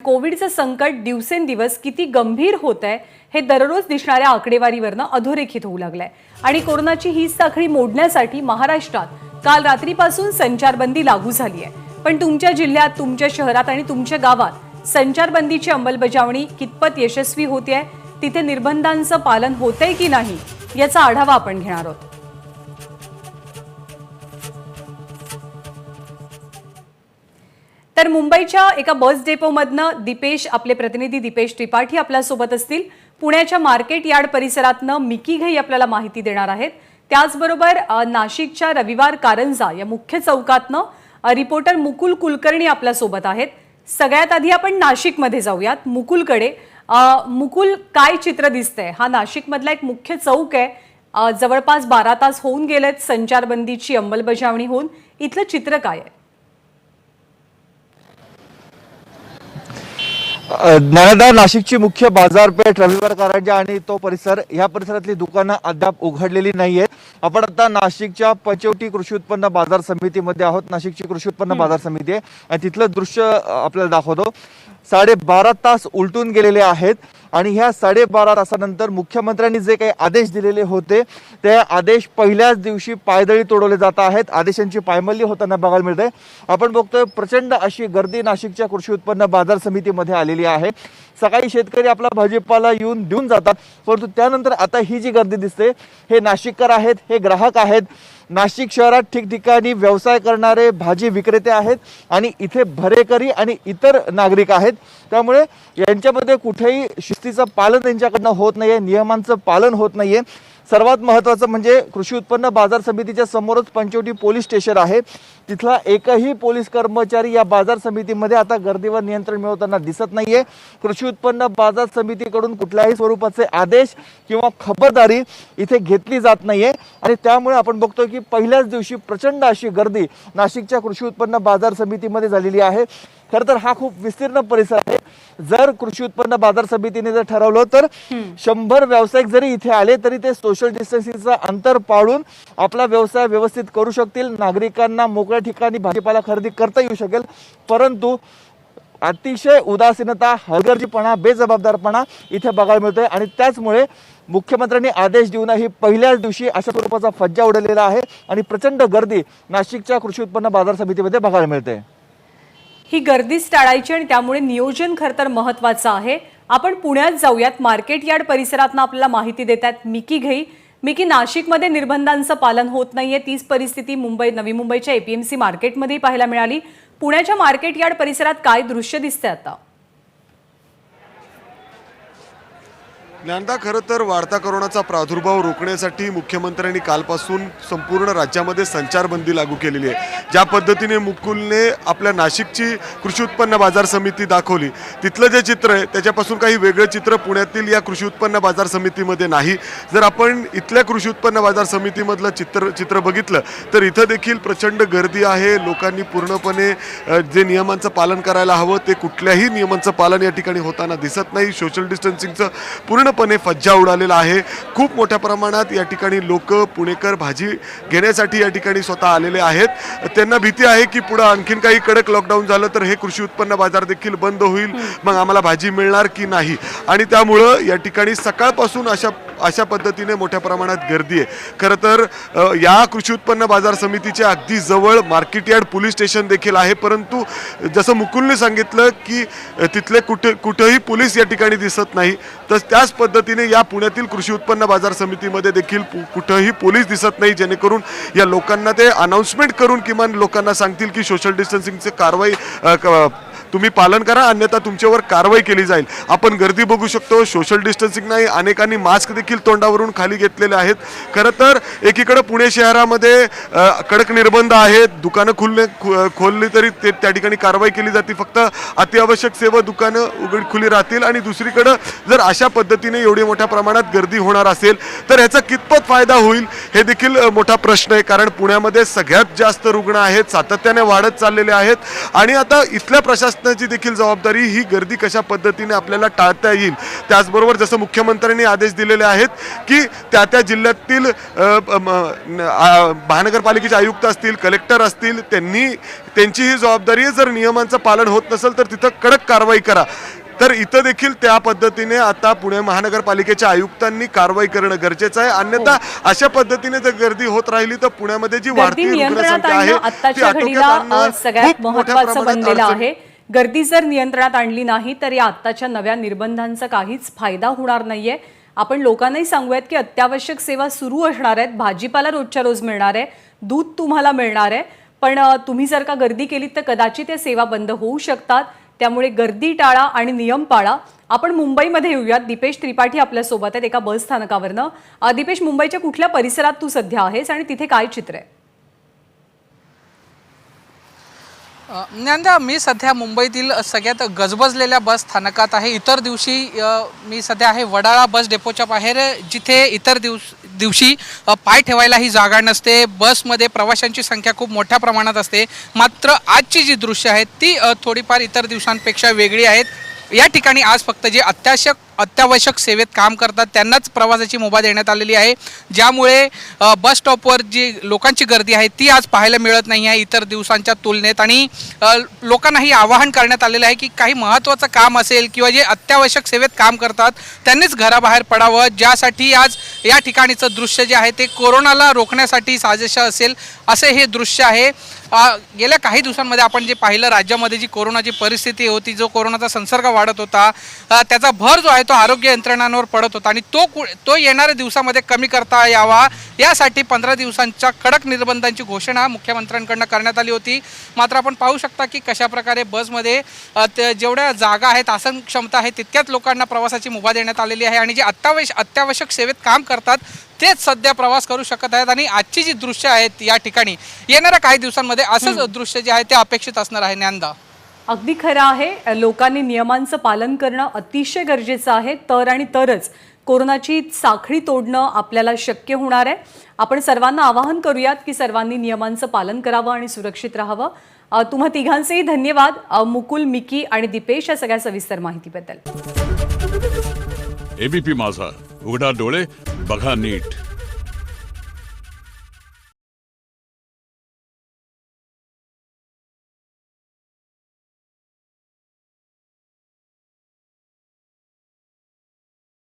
कोविडचं संकट दिवसेंदिवस किती गंभीर होत आहे हे दररोज दिसणाऱ्या आकडेवारीवरनं अधोरेखित होऊ लागलंय। आणि कोरोनाची ही साखळी मोडण्यासाठी महाराष्ट्रात काल रात्रीपासून संचारबंदी लागू झाली आहे। पण तुमच्या जिल्ह्यात, तुमच्या शहरात आणि तुमच्या गावात संचारबंदीची अंमलबजावणी कितपत यशस्वी होते, तिथे निर्बंधांचं पालन होतंय की नाही याचा आढावा आपण घेणार आहोत। तर मुंबईच्या एका बस डेपोमधनं दीपेश, आपले प्रतिनिधी दीपेश त्रिपाठी आपल्या सोबत असतील। पुण्याच्या मार्केट यार्ड परिसरातनं मिकी घई आपल्याला माहिती देणार आहेत। त्याचबरोबर नाशिकच्या रविवार कारंजा या मुख्य चौकातनं रिपोर्टर मुकुल कुलकर्णी आपल्या सोबत आहेत। सगळ्यात आधी आपण नाशिकमध्ये जाऊयात, मुकुलकडे। मुकुल, काय चित्र दिसतंय? हा नाशिकमधला एक मुख्य चौक आहे, जवळपास 12 तास होऊन गेलेत संचारबंदीची अंमलबजावणी होऊन। इथलं चित्र काय आहे? ज्ञानदा, नाशिकची मुख्य बाजारपेठ, रविवार कारंजा आणि तो परिसर, या परिसरातली दुकानं अद्याप उघडलेली नाहीये। आपण आता नाशिकच्या पचवटी कृषी उत्पन्न बाजार समितीमध्ये आहोत। नाशिकची कृषी उत्पन्न बाजार समिती आहे आणि तिथलं दृश्य आपल्याला दाखवतो। 12.5 तास उलटून गेलेले आहेत आणि ह्या 12.5 तासानंतर मुख्यमंत्र्यांनी जे काही आदेश दिलेले होते ते आदेश पहिल्याच दिवशी पायदळी तोडवले जात आहेत। आदेशांची पायमल्ली होताना बघायला मिळते। आपण बघतोय प्रचंड अशी गर्दी नाशिकच्या कृषी उत्पन्न बाजार समितीमध्ये आलेली आहे। सकाळी शेतकरी आपला भाजीपाला येऊन देऊन जातात, परंतु त्यानंतर आता ही जी गर्दी दिसते हे नाशिककर आहेत, हे ग्राहक आहेत। नाशिक शहरात ठिकठिकाणी व्यवसाय करणारे भाजी विक्रेते आहेत आणि इथे भरेकरी आणि इतर नागरिक आहेत। त्यामुळे यांच्यामध्ये कुठेही शिस्तीचं पालन त्यांच्याकडनं होत नाहीये, नियमांचं पालन होत नाहीये। सर्वात महत्त्वाचं म्हणजे कृषी उत्पन्न बाजार समितीच्या समोरच पंचवटी पोलीस स्टेशन आहे। तिथला एकही पोलीस कर्मचारी या बाजार समितीमध्ये आता गर्दीवर नियंत्रण मिळवताना दिसत नाहीये। कृषी उत्पन्न बाजार समितीकडून कुठल्याही स्वरूपाचे आदेश किंवा खबरदारी इथे घेतली जात नाहीये आणि त्यामुळे आपण बघतोय की पहिल्याच दिवशी प्रचंड अशी गर्दी नाशिकच्या कृषी उत्पन्न बाजार समितीमध्ये झालेली आहे। खरं तर हा खूप विस्तीर्ण परिसर आहे। जर कृषी उत्पन्न बाजार समितीने जर ठरवलं तर 100 व्यावसायिक जरी इथे आले तरी ते सोशल डिस्टन्सिंगचं अंतर पाळून आपला व्यवसाय व्यवस्थित करू शकतील। नागरिकांना मोकळ्या ठिकाणी भाजीपाला खरेदी करता येऊ शकेल, परंतु अतिशय उदासीनता, हलगर्जीपणा, बेजबाबदारपणा इथे बघायला मिळतोय आणि त्याचमुळे मुख्यमंत्र्यांनी आदेश देऊनही पहिल्याच दिवशी अशा स्वरूपाचा फज्जा उडलेला आहे आणि प्रचंड गर्दी नाशिकच्या कृषी उत्पन्न बाजार समितीमध्ये बघायला मिळते। ही गर्दीच टाळायची आणि त्यामुळे नियोजन खरं तर महत्त्वाचं आहे। आपण पुण्यात जाऊयात, मार्केट यार्ड परिसरातनं आपल्याला माहिती देतात मिकी घई। मिकी, नाशिकमध्ये निर्बंधांचं पालन होत नाहीये, तीच परिस्थिती नवी मुंबईच्या एपीएमसी मार्केटमध्येही पाहायला मिळाली। पुण्याच्या मार्केट यार्ड परिसरात काय दृश्य दिसतंय आता? ज्ञानदा, खरं तर वाढता कोरोनाचा प्रादुर्भाव रोखण्यासाठी मुख्यमंत्र्यांनी कालपासून संपूर्ण राज्यामध्ये संचारबंदी लागू केलेली आहे। ज्या पद्धतीने मुकुलने आपल्या नाशिकची कृषी उत्पन्न बाजार समिती दाखवली, तिथलं जे चित्र आहे त्याच्यापासून काही वेगळं चित्र पुण्यातील या कृषी उत्पन्न बाजार समितीमध्ये नाही। जर आपण इथल्या कृषी उत्पन्न बाजार समितीमधलं चित्र बघितलं तर इथं देखील प्रचंड गर्दी आहे। लोकांनी पूर्णपणे जे नियमांचं पालन करायला हवं ते कुठल्याही नियमांचं पालन या ठिकाणी होताना दिसत नाही। सोशल डिस्टन्सिंगचं पूर्णपणे फज्जा उडालेला आहे। खूप मोठ्या प्रमाणात या ठिकाणी लोक, पुणेकर भाजी घेण्यासाठी या ठिकाणी स्वतः आलेले आहेत। त्यांना भीती आहे की पुढे आणखीन काही कडक लॉकडाऊन झालं तर हे कृषी उत्पन्न बाजार देखील बंद होईल, मग आम्हाला भाजी मिळणार की नाही। आणि त्यामुळं या ठिकाणी सकाळपासून अशा पद्धतीने मोठ्या प्रमाणात गर्दी आहे। खरं तर या कृषी उत्पन्न बाजार समितीच्या अगदी जवळ मार्केट यार्ड पोलीस स्टेशन देखील आहे, परंतु जसं मुकुलने सांगितलं की तिथले कुठेही पोलीस या ठिकाणी दिसत नाही, तर त्याच पद्धतीने या पुण्यातील कृषी उत्पन्न बाजार समितीमध्ये देखील कुठेही पोलीस दिसत नाही, जेणेकरून या लोकांना ते अनाउन्समेंट करून किमान लोकांना सांगतील की सोशल डिस्टन्सिंगचे कारवाई तुम्ही पालन करा, अन्यथा तुमच्यावर कारवाई केली जाईल। आपण गर्दी बघू शकतो, सोशल डिस्टन्सिंग नाही, अनेकांनी मास्क देखील तोंडावरून खाली घेतलेले आहेत। खरं तर एकीकडे पुणे शहरामध्ये कडक निर्बंध आहेत, दुकानं खोलली तरी त्या ठिकाणी कारवाई केली जाते, फक्त अत्यावश्यक सेवा दुकानं खुली राहतील। आणि दुसरीकडे जर अशा पद्धतीने एवढी मोठ्या प्रमाणात गर्दी होणार असेल तर याचा कितपत फायदा होईल हे देखील मोठा प्रश्न आहे, कारण पुण्यामध्ये सगळ्यात जास्त रुग्ण आहेत, सातत्याने वाढत चाललेले आहेत। आणि आता इथल्या प्रशासनाने प्रशासनाची देखील जबाबदारी ही गर्दी कशा पद्धतीने आपल्याला टाळता येईल. त्याचबरोबर जसं मुख्यमंत्र्यांनी आदेश दिलेले आहेत की त्या त्या जिल्ह्यातील महानगरपालिकेचे आयुक्त असतील, कलेक्टर असतील, त्यांची ही जबाबदारी आहे. जर नियमांचं पालन होत नसेल तर तिथं कडक कारवाई करा. तर इथं देखील त्या पद्धतीने आता पुणे महानगरपालिकेच्या आयुक्तांनी कारवाई करणं गरजेचं आहे. अन्यथा अशा पद्धतीने जर गर्दी होत राहिली तर पुण्यामध्ये जी गर्दी वाढती नियंत्रणात रुग्णसंख्या आहे आणणं ती आत्ताच्या आटोक्यात घडीला आणणं सगळ्यात खूप मोठ्या महत्त्वाचं प्रमाणात बनलेलं अडचण- आहे. गर्दी जर नियंत्रणात आणली नाही तर या आत्ताच्या नव्या निर्बंधांचा काहीच फायदा होणार नाहीये. आपण लोकांनाही सांगूयात की अत्यावश्यक सेवा सुरू असणार आहेत. भाजीपाला रोजच्या रोज मिळणार आहे, दूध तुम्हाला मिळणार आहे, पण तुम्ही जर का गर्दी केली तर कदाचित या सेवा बंद होऊ शकतात. त्यामुळे गर्दी टाळा आणि नियम पाळा. आपण मुंबईमध्ये येऊयात. दीपेश त्रिपाठी आपल्यासोबत आहेत एका बस स्थानकावरनं. दीपेश, मुंबईच्या कुठल्या परिसरात तू सध्या आहेस आणि तिथे काय चित्र आहे? ज्ञानदा, मी सध्या मुंबईतील सगळ्यात गजबजलेल्या बस स्थानकात आहे. इतर दिवशी मी सध्या आहे वडाळा बस डेपोच्या बाहेर, जिथे इतर दिवशी पाय ठेवायलाही जागा नसते. बसमध्ये प्रवाशांची संख्या खूप मोठ्या प्रमाणात असते. मात्र आजची जी दृश्य आहेत ती थोडीफार इतर दिवसांपेक्षा वेगळी आहेत. या ठिकाणी आज फक्त जे अत्यावश्यक सेवेत काम करतात त्यांनाच प्रवासाची मुभा देण्यात आलेली आहे, ज्यामुळे बस स्टॉपवर जी लोकांची गर्दी आहे ती आज पाहायला मिळत नाही आहे इतर दिवसांच्या तुलनेत. आणि लोकांनाही आवाहन करण्यात आलेलं आहे की काही महत्त्वाचं काम असेल किंवा जे अत्यावश्यक सेवेत काम करतात त्यांनीच घराबाहेर पडावं, ज्यासाठी आज या ठिकाणीचं दृश्य जे आहे ते कोरोनाला रोखण्यासाठी साजेसं असेल असे हे दृश्य आहे. गेल्या काही दिवसांमध्ये आपण जे पाहिलं, राज्यामध्ये जी कोरोनाची परिस्थिती होती, जो कोरोनाचा संसर्ग वाढत होता, त्याचा भर जो आहे तो आरोग्य यंत्रणांवर पडत होता आणि तो येणाऱ्या दिवसामध्ये कमी करता यावा यासाठी 15 दिवसांच्या कडक निर्बंधांची घोषणा मुख्यमंत्र्यांकडून करण्यात आली होती. मात्र आपण पाहू शकता की कशाप्रकारे बसमध्ये जेवढ्या जागा आहेत, आसन क्षमता आहे, तितक्याच लोकांना प्रवासाची मुभा देण्यात आलेली आहे आणि जे अत्यावश्यक सेवेत काम करतात तेच सध्या प्रवास करू शकत आहेत. आणि आजची जी दृश्य आहेत या ठिकाणी येणाऱ्या काही दिवसांमध्ये असंच दृश्य जे आहे ते अपेक्षित असणार आहे. ज्ञानदा, अगदी खरं आहे. लोकांनी नियमांचं पालन करणं अतिशय गरजेचं आहे. तर आणि तरच कोरोनाची साखळी तोडणं आपल्याला शक्य होणार आहे. आपण सर्वांना आवाहन करूयात की सर्वांनी नियमांचं पालन करावं आणि सुरक्षित राहावं. तुम्हा तिघांचेही धन्यवाद, मुकुल, मिकी आणि दीपेश, या सगळ्या सविस्तर माहितीबद्दल. एबीपी माझा, उघडा डोळे बघा नीट.